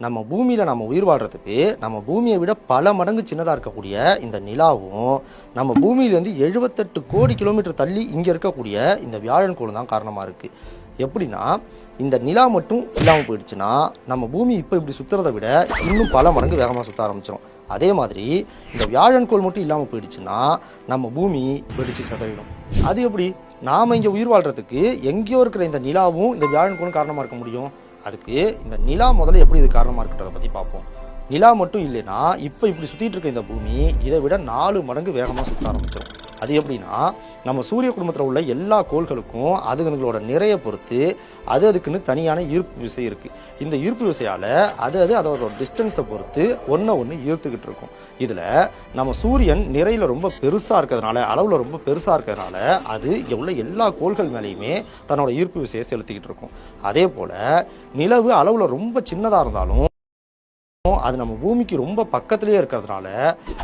நம்ம பூமியில் நம்ம உயிர் வாழ்கிறதுக்கு நம்ம பூமியை விட பல மடங்கு சின்னதாக இருக்கக்கூடிய இந்த நிலாவும் நம்ம பூமியிலேருந்து 78 கோடி கிலோமீட்டர் தள்ளி இங்கே இருக்கக்கூடிய இந்த வியாழன் தான் காரணமாக இருக்குது. எப்படின்னா இந்த நிலா மட்டும் இல்லாமல் போயிடுச்சுன்னா நம்ம பூமி இப்போ இப்படி சுற்றுறதை விட இன்னும் பல மடங்கு வேகமாக சுற்ற ஆரம்பிச்சிடும். அதே மாதிரி இந்த வியாழன்கோள் மட்டும் இல்லாமல் போயிடுச்சுன்னா நம்ம பூமி வெடிச்சு சிதறிடும். அது எப்படி நாம் இங்கே உயிர் வாழ்கிறதுக்கு எங்கேயோ இருக்கிற இந்த நிலாவும் இந்த வியாழன்கோளும் காரணமாக இருக்க முடியும்? அதுக்கு இந்த நிலா முதல்ல எப்படி இது காரணமாக இருக்கிறத பற்றி பார்ப்போம். நிலா மட்டும் இல்லைன்னா இப்போ இப்படி சுற்றிட்டு இருக்க இந்த பூமி இதை விட 4 மடங்கு வேகமாக சுற்ற ஆரம்பிச்சிடும். அது எப்படின்னா நம்ம சூரிய குடும்பத்தில் உள்ள எல்லா கோள்களுக்கும் அதுங்களோட நிறைய பொறுத்து அதுக்குன்னு தனியான ஈர்ப்பு விசை இருக்குது. இந்த ஈர்ப்பு விசையால் அதோட டிஸ்டன்ஸை பொறுத்து ஒன்று ஈர்த்துக்கிட்டு இருக்கும். இதில் நம்ம சூரியன் நிறையில் ரொம்ப பெருசாக இருக்கிறதுனால, அளவில் ரொம்ப பெருசாக இருக்கிறதுனால அது இங்கே உள்ள எல்லா கோள்கள் மேலேயுமே தன்னோட ஈர்ப்பு விசையை செலுத்திக்கிட்டு இருக்கும். அதே போல் நிலவு அளவில் ரொம்ப சின்னதாக இருந்தாலும் அது நம்ம பூமிக்கு ரொம்ப பக்கத்திலேயே இருக்கிறதுனால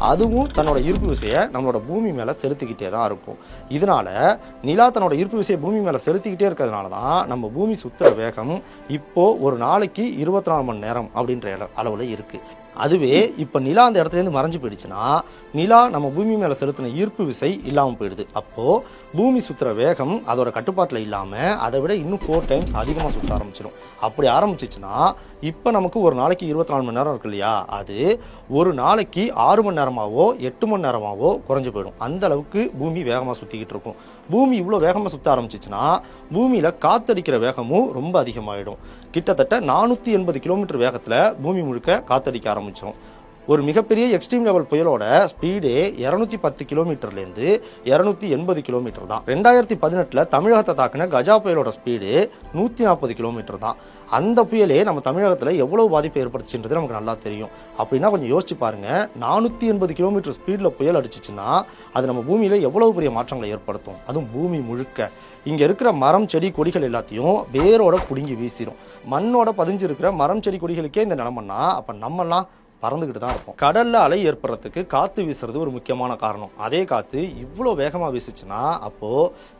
அதுவும் தன்னோட ஈர்ப்பு விசையை நம்மளோட பூமி மேலே செலுத்திக்கிட்டே தான் இருக்கும். இதனால நிலா தன்னோட ஈர்ப்பு விசையை பூமி மேலே செலுத்திக்கிட்டே இருக்கிறதுனால தான் நம்ம பூமி சுற்றுற வேகம் இப்போ ஒரு நாளைக்கு 24 மணி நேரம் அப்படின்ற அளவில் இருக்குது. அதுவே இப்போ நிலா அந்த இடத்துலேருந்து மறைஞ்சு போயிடுச்சுன்னா நிலா நம்ம பூமி மேலே செலுத்தின ஈர்ப்பு விசை இல்லாமல் போயிடுது. அப்போது பூமி சுற்றுற வேகம் அதோட கட்டுப்பாட்டில் இல்லாமல் அதை விட இன்னும் 4 டைம்ஸ் அதிகமாக சுற்ற ஆரம்பிச்சிடும். அப்படி ஆரம்பிச்சிச்சுன்னா இப்போ நமக்கு ஒரு நாளைக்கு 24 மணி நேரம் இருக்கு இல்லையா, அது ஒரு நாளைக்கு 6 மணி நேரமாவோ 8 மணி நேரமாவோ குறைஞ்சு போயிடும். அந்த அளவுக்கு பூமி வேகமாக சுற்றிக்கிட்டு இருக்கும். பூமி இவ்வளோ வேகமாக சுற்ற ஆரம்பிச்சிச்சுன்னா பூமியில் காற்றடிக்கிற வேகமும் ரொம்ப அதிகமாகிடும். கிட்டத்தட்ட 480 கிலோமீட்டர் வேகத்தில் பூமி முழுக்க காற்றடிக்க ஆரம்பிச்சிடும். ஒரு மிகப்பெரிய எக்ஸ்ட்ரீம் லெவல் புயலோட ஸ்பீடே 210 கிலோமீட்டர்லேருந்து 280 கிலோமீட்டர் தான். 2018 தமிழகத்தை தாக்கின கஜா புயலோட ஸ்பீடு 140 கிலோமீட்டர் தான். அந்த புயலே நம்ம தமிழகத்தில் எவ்வளவு பாதிப்பை ஏற்படுத்துச்சுன்றது நமக்கு நல்லா தெரியும். அப்படின்னா கொஞ்சம் யோசிச்சு பாருங்க, 480 கிலோமீட்டர் ஸ்பீடில் புயல் அடிச்சிச்சுன்னா அது நம்ம பூமியில் எவ்வளவு பெரிய மாற்றங்களை ஏற்படுத்தும். அதுவும் பூமி முழுக்க இங்கே இருக்கிற மரம் செடி கொடிகள் எல்லாத்தையும் வேரோட பிடுங்கி வீசிடும். மண்ணோட பதிஞ்சு இருக்கிற மரம் செடி கொடிகளுக்கே இந்த நிலைமைன்னா அப்போ நம்மெல்லாம் பறந்துக்கிட்டு தான் இருக்கும். கடல்ல அலை ஏற்படுறதுக்கு காற்று வீசுறது ஒரு முக்கியமான காரணம். அதே காற்று இவ்வளோ வேகமாக வீசுச்சுன்னா அப்போ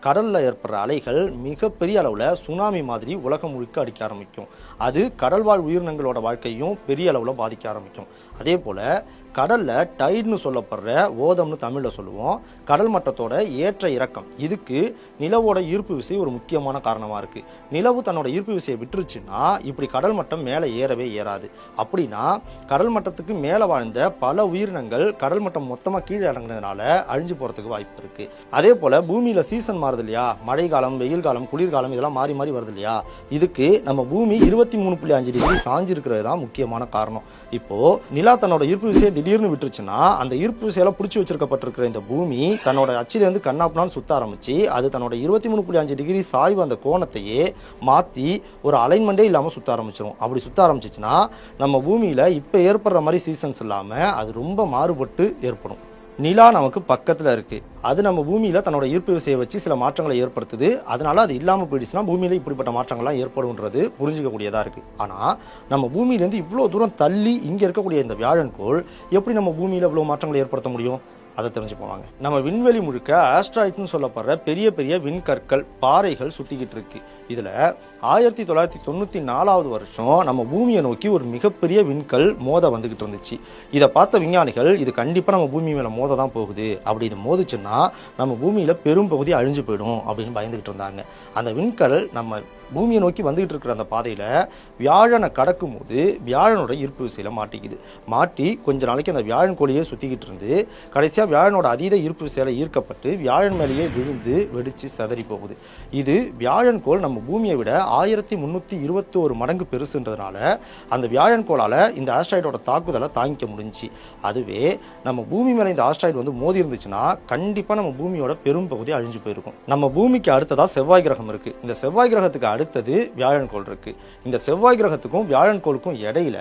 கடல்ல ஏற்படுற அலைகள் மிகப்பெரிய அளவில் சுனாமி மாதிரி உலகம் முழுக்க அடிக்க ஆரம்பிக்கும். அது கடல்வாழ் உயிரினங்களோட வாழ்க்கையும் பெரிய அளவில் பாதிக்க ஆரம்பிக்கும். அதே போல கடல்ல டைடுன்னு சொல்லப்படுற ஓதம்னு தமிழில் சொல்லுவோம், கடல் மட்டத்தோட ஏற்ற இறக்கம், இதுக்கு நிலவோட ஈர்ப்பு விசை ஒரு முக்கியமான காரணமாக இருக்கு. நிலவு தன்னோட ஈர்ப்பு விசையை விட்டுருச்சுன்னா இப்படி கடல் மட்டம் மேலே ஏறவே ஏறாது. அப்படின்னா கடல் மட்டத்துக்கு மேலே வாழ்ந்த பல உயிரினங்கள் கடல் மட்டம் மொத்தமாக கீழே இறங்குனதுனால அழிஞ்சு போகிறதுக்கு வாய்ப்பு இருக்கு. அதே போல பூமியில சீசன் மாறுது இல்லையா, மழை காலம், வெயில் காலம், குளிர்காலம் இதெல்லாம் மாறி மாறி வருது இல்லையா, இதுக்கு நம்ம பூமி 23.5 டிகிரி சாஞ்சு இருக்கிறது தான் முக்கியமான காரணம். இப்போ நிலா தன்னோட ஈர்ப்பு விசையை திடீர்னு விட்டுருச்சுன்னா அந்த ஈர்ப்பு விசையில பிடிச்சி வச்சிருக்கப்பட்டிருக்கிற இந்த பூமி தன்னோட அச்சிலேருந்து கண்ணாப்புனான்னு சுத்த ஆரம்பிச்சு அது தன்னோட 23.5 டிகிரி சாய்வு அந்த கோணத்தையே மாற்றி ஒரு அலைன்மெண்டே இல்லாமல் சுத்த ஆரம்பிச்சிடும். அப்படி சுத்த ஆரம்பிச்சிச்சுன்னா நம்ம பூமியில் இப்போ ஏற்படுற மாதிரி சீசன்ஸ் இல்லாமல் அது ரொம்ப மாறுபட்டு ஏற்படும். நிலா நமக்கு பக்கத்தில் இருக்குது, அது நம்ம பூமியில் தன்னோட ஈர்ப்பு விசையை வச்சு சில மாற்றங்களை ஏற்படுத்துது. அதனால அது இல்லாமல் போயிடுச்சுன்னா பூமியில் இப்படிப்பட்ட மாற்றங்கள்லாம் ஏற்படும்ன்றது புரிஞ்சிக்கக்கூடியதாக இருக்குது. ஆனால் நம்ம பூமியிலேருந்து இவ்வளோ தூரம் தள்ளி இங்கே இருக்கக்கூடிய இந்த வியாழன்கோள் எப்படி நம்ம பூமியில் இவ்வளோ மாற்றங்களை ஏற்படுத்த முடியும்? அதை தெரிஞ்சு போவாங்க. நம்ம விண்வெளி முழுக்க ஆஸ்ட்ராய்ட்னு சொல்லப்படுற பெரிய பெரிய விண்கற்கள், பாறைகள் சுற்றிக்கிட்டு இருக்கு. இதில் 1994 வருஷம் நம்ம பூமியை நோக்கி ஒரு மிகப்பெரிய விண்கல் மோத வந்துகிட்டு இருந்துச்சு. இதை பார்த்த விஞ்ஞானிகள் இது கண்டிப்பாக நம்ம பூமி மேலே மோத தான் போகுது, அப்படி இது மோதிச்சுன்னா நம்ம பூமியில் பெரும் பகுதி அழிஞ்சு போயிடும் அப்படின்னு பயந்துகிட்டு இருந்தாங்க. அந்த விண்கல் நம்ம பூமியை நோக்கி வந்துகிட்டு இருக்கிற அந்த பாதையில் வியாழனை கடக்கும் போது வியாழனோட ஈர்ப்பு விசையில் மாட்டிக்குது. மாட்டி கொஞ்ச நாளைக்கு அந்த வியாழன் கோழியே சுற்றிக்கிட்டு இருந்து கடைசியாக வியாழனோட அதீத ஈர்ப்பு விசையில் ஈர்க்கப்பட்டு வியாழன் மேலேயே விழுந்து வெடித்து சிதறி போகுது. இது வியாழன் கோள் நம்ம பூமியை விட 1321 மடங்கு பெருசுன்றதுனால அந்த வியாழன் கோளால் இந்த ஆஸ்ட்ராய்டோட தாக்குதலை தாங்கிக்க முடிஞ்சிச்சு. அதுவே நம்ம பூமி மேலே இந்த ஆஸ்ட்ராய்டு வந்து மோதி இருந்துச்சுன்னா கண்டிப்பாக நம்ம பூமியோட பெரும் பகுதி அழிஞ்சு போயிருக்கும். நம்ம பூமிக்கு அடுத்ததாக செவ்வாய் கிரகம் இருக்குது. இந்த செவ்வாய் கிரகத்துக்கு அடுத்தது வியாழன் கோள் இருக்கு. இந்த செவ்வாய் கிரகத்துக்கும் வியாழன் கோளுக்கும் இடையில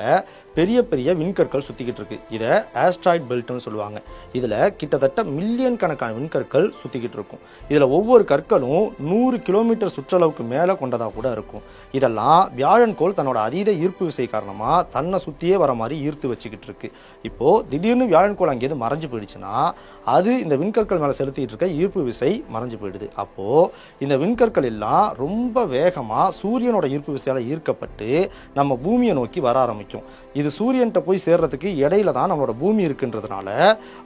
பெரிய பெரிய விண்கற்கள் சுத்திக்கிட்டு இருக்கு. இதை ஆஸ்ட்ராய்ட் பெல்ட்னு சொல்லுவாங்க. இதுல கிட்டத்தட்ட மில்லியன் கணக்கான விண்கற்கள் சுத்திக்கிட்டு இருக்கும். இதுல ஒவ்வொரு கற்களும் 100 கிலோமீட்டர் சுற்றளவுக்கு மேல கொண்டதா கூட இருக்கும். இதெல்லாம் வியாழன் கோள் தன்னோட அதீத ஈர்ப்பு விசை காரணமா தன்னை சுத்தியே வர மாதிரி ஈர்த்து வச்சுக்கிட்டு இருக்கு. இப்போ திடீர்னு வியாழன் கோள் அங்கேயிருந்து மறைஞ்சு போயிடுச்சுன்னா அது இந்த விண்கற்கள் மேல செலுத்திட்டு இருக்க ஈர்ப்பு விசை மறைஞ்சு போயிடுது. அப்போ இந்த விண்கற்கள் எல்லாம் ரொம்ப வேகமா சூரியனோட ஈர்ப்பு விசையால ஈர்க்கப்பட்டு நம்ம பூமியை நோக்கி வர ஆரம்பிக்கும். இது சூரியன்கிட்ட போய் சேர்றதுக்கு இடையில தான் நம்மளோட பூமி இருக்குன்றதுனால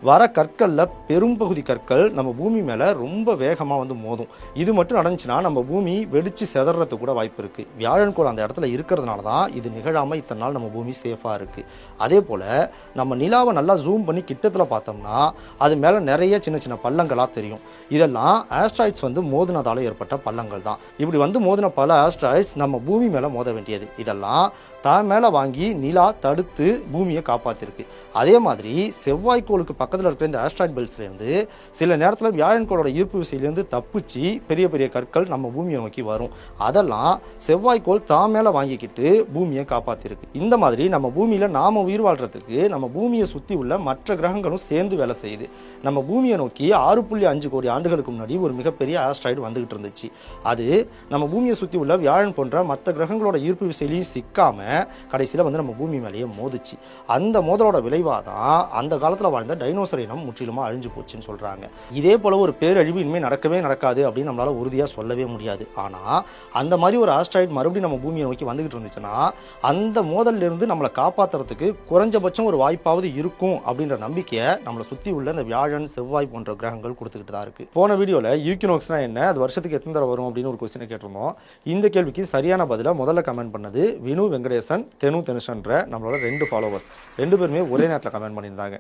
வர கற்கள்ல பெரும்பகுதி கற்கள் நம்ம பூமி மேல ரொம்ப வேகமா வந்து மோதும். இது மட்டும் நடந்துச்சுன்னா நம்ம பூமி வெடிச்சு செதறதுக்கு கூட வாய்ப்பு இருக்கு. வியாழன் கோள் அந்த இடத்துல இருக்கிறதுனால தான் இது நிகழாம இத்தனை நாள் நம்ம பூமி சேஃபா இருக்கு. அதே போல நம்ம நிலாவை நல்லா ஜூம் பண்ணி கிட்டத்துல பார்த்தோம்னா அது மேல நிறைய சின்ன சின்ன பள்ளங்களா தெரியும். இதெல்லாம் ஆஸ்ட்ராய்ட்ஸ் வந்து மோதினதால ஏற்பட்ட பள்ளங்கள் தான். இப்படி வந்து மோதின பல ஆஸ்ட்ராய்ட்ஸ் நம்ம பூமி மேல மோத வேண்டியது. இதெல்லாம் தான் மேல வாங்கி நிலா தடுத்து பூமியை காப்பாத்திருக்கு. அதே மாதிரி செவ்வாய்க்கோளுக்கு பக்கத்தில் இருக்கிற இந்த ஆஸ்ட்ராய்ட் பெல்ட்ஸ்ல இருந்து சில நேரத்தில் வியாழன் கோளோட ஈர்ப்பு விசையிலிருந்து தப்பிச்சு பெரிய பெரிய கற்கள் நம்ம பூமியை நோக்கி வரும். அதெல்லாம் செவ்வாய்க்கோள் தான் மேல வாங்கிக்கிட்டு பூமியை காப்பாத்திருக்கு. இந்த மாதிரி நம்ம பூமியில நாம உயிர் வாழ்றதுக்கு நம்ம பூமியை சுத்தி உள்ள மற்ற கிரகங்களும் சேர்ந்து வேலை செய்யுது. நம்ம பூமியை நோக்கி 6.5 கோடி ஆண்டுகளுக்கு முன்னாடி ஒரு மிகப்பெரிய ஆஸ்ட்ராய்டு வந்துகிட்டு இருந்துச்சு. அது நம்ம பூமியை சுத்தி உள்ள வியாழன் போன்ற மற்ற கிரகங்களோட ஈர்ப்பு விசையிலையும் சிக்காம கடைசியில வந்து நம்ம பூமி மேலேயே மோதிச்சு. அந்த மோதலோட விளைவாக தான் அந்த காலத்துல வாழ்ந்த டைனோசர் இனம் முற்றிலுமா அழிஞ்சு போச்சுன்னு சொல்றாங்க. இதே போல ஒரு பேரழிவு இனிமே நடக்கவே நடக்காது அப்படின்னு நம்மளால உறுதியா சொல்லவே முடியாது. ஆனா அந்த மாதிரி ஒரு ஆஸ்ட்ராய்டு மறுபடியும் நம்ம பூமியை நோக்கி வந்துகிட்டு இருந்துச்சுன்னா அந்த மோதல்ல இருந்து நம்மளை காப்பாத்துறதுக்கு குறைஞ்சபட்சம் ஒரு வாய்ப்பாவது இருக்கும் அப்படின்ற நம்பிக்கையை நம்மளை சுத்தி உள்ள இந்த வியாழன் செவ்வாய் போன்ற கிரகங்கள் கொடுத்துக்கிட்டு தான் இருக்கு. போன வீடியோல ஈக்வினோக்ஸ்னா என்ன, அது வருஷத்துக்கு எத்தனை தடவை வரும் அப்படின்னு ஒரு கொஸ்டினை கேட்டிருந்தோம். இந்த கேள்விக்கு சரியான பதில முதல்ல கமெண்ட் பண்ணது வினு வெங்கடேசன், தெனு தெனுஷன்ற நம்மளோட 2 ஃபாலோவர்ஸ். 2 பேருமே ஒரே நேரத்தில் கமெண்ட் பண்ணியிருந்தாங்க.